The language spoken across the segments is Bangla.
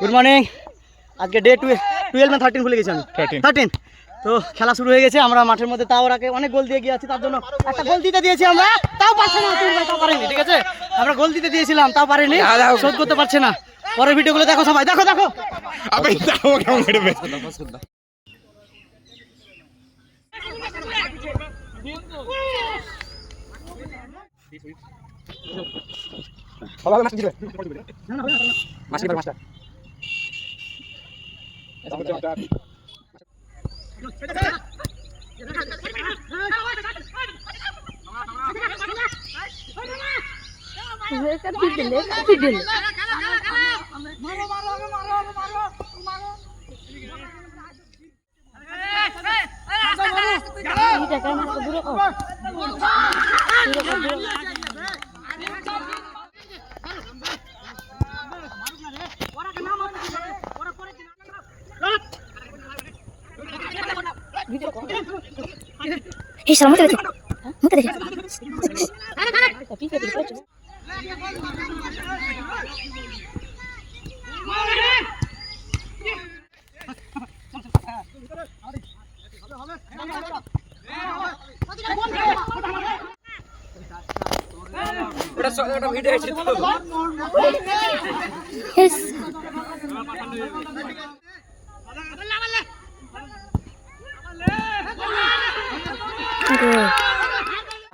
Good morning. আজকে ডে 12 না 13 ভুলে গেছি আমি, 13। তো খেলা শুরু হয়ে গেছে, আমরা মাঠের মধ্যে তাও আগে অনেক গোল দিয়ে গিয়েছি, তার জন্য একটা গোল দিতে দিয়েছি আমরা, তাও পারছে না, তাও পারেনি। ঠিক আছে, আমরা গোল দিতে দিয়েছিলাম, তাও পারেনি, শোধ করতে পারছে না। পরের ভিডিওগুলো দেখো সবাই, দেখো দেখো।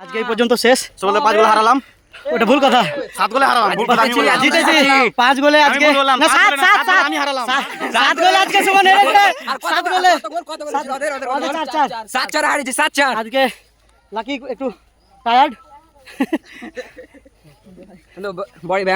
আজকে এই পর্যন্ত শেষ, 5 গোলে হারালাম। ওটা ভুল কথা, 7 গোলে হারালাম। জিতেছি 5 গোলে আজকে, না 7 আমি হারালাম। 7 গোলে আজকে সমান হেরেছে, 7 গোলে 7-4 হারিয়েছি, 7-4। আজকে লাকি একটু টায়ার্ড।